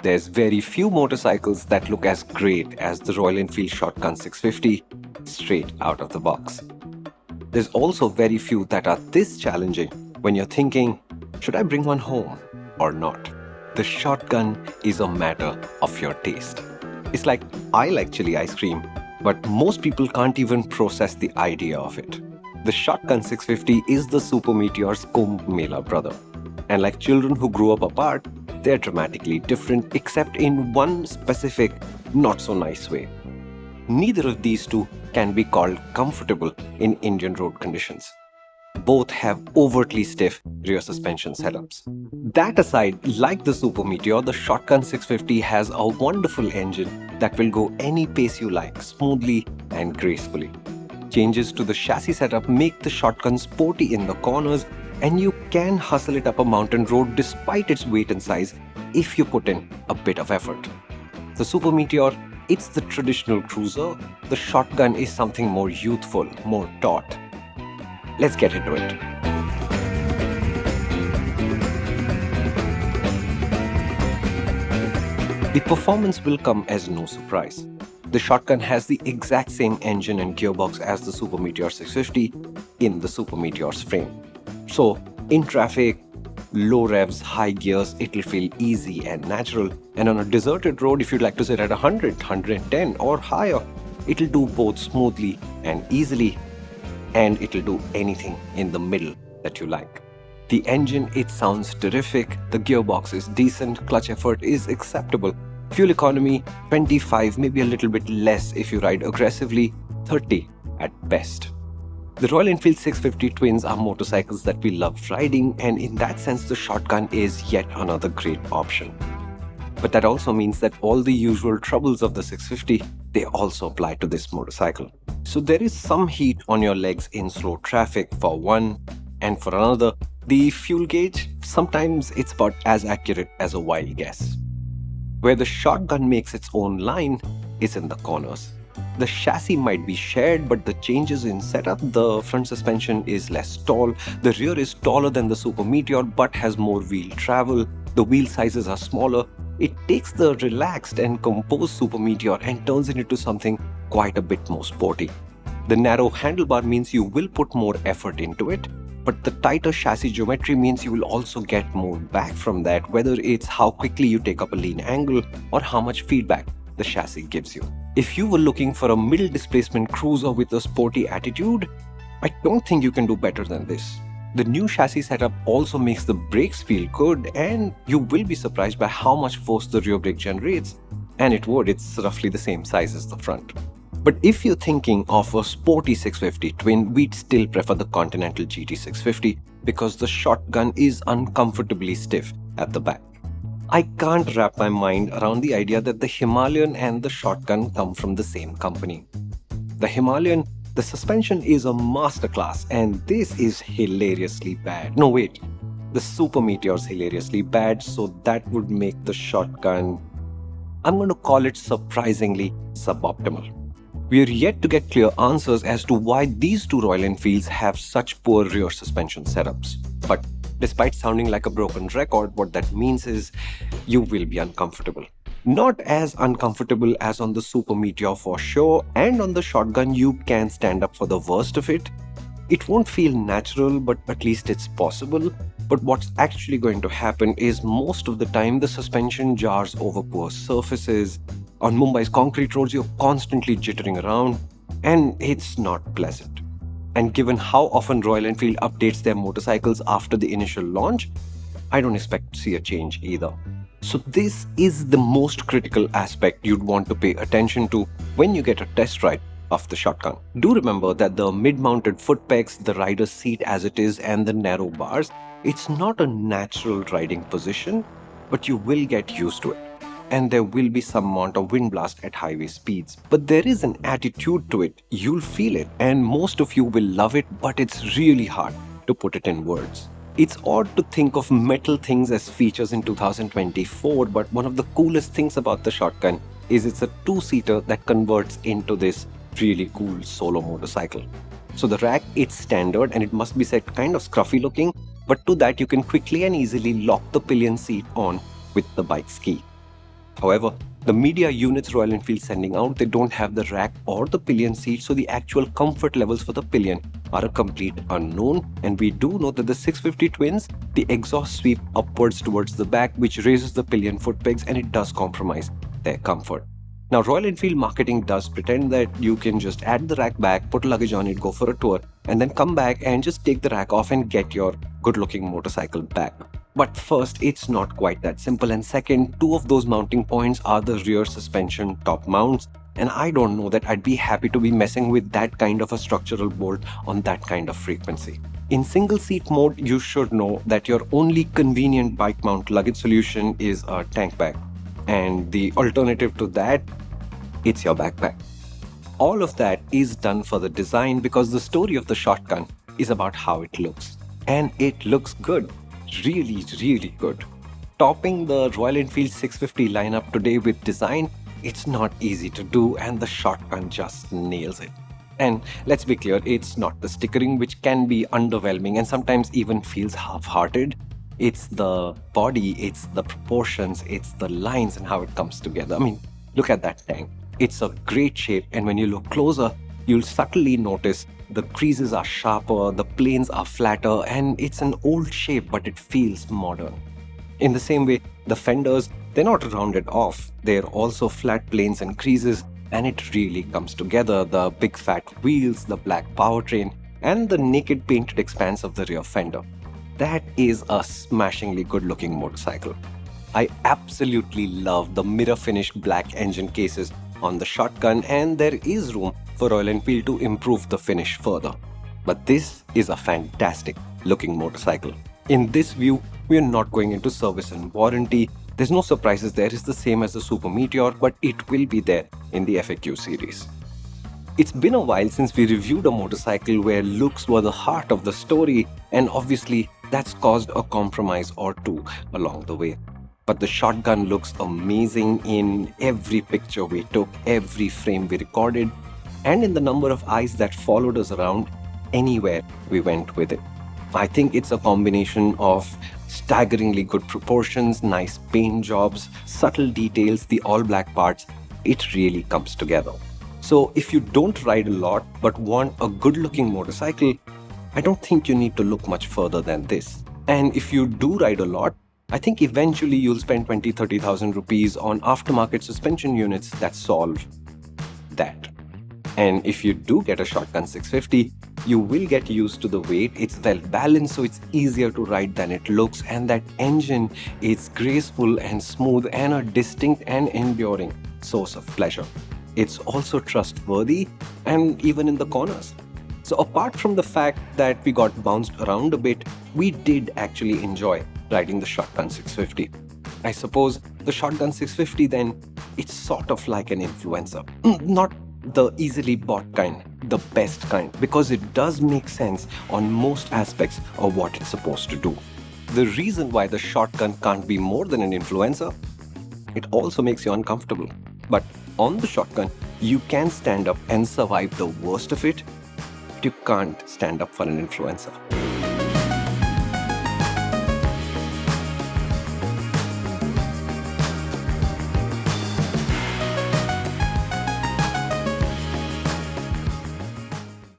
There's very few motorcycles that look as great as the Royal Enfield Shotgun 650 straight out of the box. There's also very few that are this challenging when you're thinking, should I bring one home or not? The shotgun is a matter of your taste. It's like, I like chili ice cream, but most people can't even process the idea of it. The Shotgun 650 is the Super Meteor's Kumbh Mela brother. And like children who grew up apart, they're dramatically different except in one specific, not so nice way. Neither of these two can be called comfortable in Indian road conditions. Both have overtly stiff rear suspension setups. That aside, like the Super Meteor, the Shotgun 650 has a wonderful engine that will go any pace you like, smoothly and gracefully. Changes to the chassis setup make the Shotgun sporty in the corners, and you can hustle it up a mountain road despite its weight and size if you put in a bit of effort. The Super Meteor, it's the traditional cruiser. The Shotgun is something more youthful, more taut. Let's get into it. The performance will come as no surprise. The Shotgun has the exact same engine and gearbox as the Super Meteor 650 in the Super Meteor's frame. So, in traffic, low revs, high gears, it'll feel easy and natural. And on a deserted road, if you'd like to sit at 100, 110 or higher, it'll do both smoothly and easily. And it'll do anything in the middle that you like. The engine, it sounds terrific. The gearbox is decent. Clutch effort is acceptable. Fuel economy, 25, maybe a little bit less if you ride aggressively, 30 at best. The Royal Enfield 650 Twins are motorcycles that we love riding, and in that sense, the Shotgun is yet another great option. But that also means that all the usual troubles of the 650, they also apply to this motorcycle. So there is some heat on your legs in slow traffic for one, and for another, the fuel gauge, sometimes it's about as accurate as a wild guess. Where the Shotgun makes its own line is in the corners. The chassis might be shared, but the changes in setup, the front suspension is less tall, the rear is taller than the Super Meteor but has more wheel travel, the wheel sizes are smaller. It takes the relaxed and composed Super Meteor and turns it into something quite a bit more sporty. The narrow handlebar means you will put more effort into it, but the tighter chassis geometry means you will also get more back from that, whether it's how quickly you take up a lean angle or how much feedback the chassis gives you. If you were looking for a middle displacement cruiser with a sporty attitude, I don't think you can do better than this. The new chassis setup also makes the brakes feel good, and you will be surprised by how much force the rear brake generates, and it's roughly the same size as the front. But if you're thinking of a sporty 650 twin, we'd still prefer the Continental GT 650 because the Shotgun is uncomfortably stiff at the back. I can't wrap my mind around the idea that the Himalayan and the Shotgun come from the same company. The Himalayan, the suspension is a masterclass, and this is hilariously bad. No, wait, the Super Meteor is hilariously bad, so that would make the Shotgun, I'm going to call it surprisingly suboptimal. We are yet to get clear answers as to why these two Royal Enfields have such poor rear suspension setups. But despite sounding like a broken record, what that means is you will be uncomfortable. Not as uncomfortable as on the Super Meteor for sure, and on the Shotgun you can stand up for the worst of it. It won't feel natural, but at least it's possible. But what's actually going to happen is most of the time the suspension jars over poor surfaces. On Mumbai's concrete roads, you're constantly jittering around, and it's not pleasant. And given how often Royal Enfield updates their motorcycles after the initial launch, I don't expect to see a change either. So this is the most critical aspect you'd want to pay attention to when you get a test ride of the Shotgun. Do remember that the mid-mounted foot pegs, the rider's seat as it is, and the narrow bars, it's not a natural riding position, but you will get used to it. And there will be some amount of wind blast at highway speeds. But there is an attitude to it. You'll feel it, and most of you will love it, but it's really hard to put it in words. It's odd to think of metal things as features in 2024, but one of the coolest things about the Shotgun is it's a two-seater that converts into this really cool solo motorcycle. So the rack, it's standard and it must be said kind of scruffy looking, but to that you can quickly and easily lock the pillion seat on with the bike's key. However, the media units Royal Enfield sending out, they don't have the rack or the pillion seat, so the actual comfort levels for the pillion are a complete unknown. And we do know that the 650 twins, the exhaust sweep upwards towards the back, which raises the pillion foot pegs, and it does compromise their comfort. Now, Royal Enfield marketing does pretend that you can just add the rack back, put luggage on it, go for a tour, and then come back and just take the rack off and get your good-looking motorcycle back. But first, it's not quite that simple, and second, two of those mounting points are the rear suspension top mounts, and I don't know that I'd be happy to be messing with that kind of a structural bolt on that kind of frequency. In single seat mode, you should know that your only convenient bike mount luggage solution is a tank bag, and the alternative to that, it's your backpack. All of that is done for the design because the story of the shotgun is about how it looks, and it looks good. Really, really good. Topping the Royal Enfield 650 lineup today with design, it's not easy to do, and the shotgun just nails it. And let's be clear, it's not the stickering, which can be underwhelming and sometimes even feels half-hearted. It's the body, it's the proportions, it's the lines and how it comes together. I mean, look at that tank. It's a great shape, and when you look closer, you'll subtly notice the creases are sharper, the planes are flatter, and it's an old shape, but it feels modern. In the same way, the fenders, they're not rounded off. They're also flat planes and creases, and it really comes together. The big fat wheels, the black powertrain, and the naked painted expanse of the rear fender. That is a smashingly good-looking motorcycle. I absolutely love the mirror-finished black engine cases on the shotgun, and there is room for Royal Enfield to improve the finish further. But this is a fantastic looking motorcycle. In this view, we are not going into service and warranty. There's no surprises there. It's the same as the Super Meteor, but it will be there in the FAQ series. It's been a while since we reviewed a motorcycle where looks were the heart of the story, and obviously that's caused a compromise or two along the way. But the shotgun looks amazing in every picture we took, every frame we recorded, and in the number of eyes that followed us around anywhere we went with it. I think it's a combination of staggeringly good proportions, nice paint jobs, subtle details, the all-black parts. It really comes together. So if you don't ride a lot but want a good-looking motorcycle, I don't think you need to look much further than this. And if you do ride a lot, I think eventually you'll spend 20,000-30,000 rupees on aftermarket suspension units that solve that. And if you do get a shotgun 650, you will get used to the weight. It's well balanced, so it's easier to ride than it looks, and that engine is graceful and smooth and a distinct and enduring source of pleasure. It's also trustworthy, and even in the corners. So apart from the fact that we got bounced around a bit, we did actually enjoy riding the shotgun 650. I suppose the shotgun 650 then, it's sort of like an influencer. Not the easily bought kind, the best kind, because it does make sense on most aspects of what it's supposed to do. The reason why the shotgun can't be more than an influencer, it also makes you uncomfortable. But on the shotgun, you can stand up and survive the worst of it, but you can't stand up for an influencer.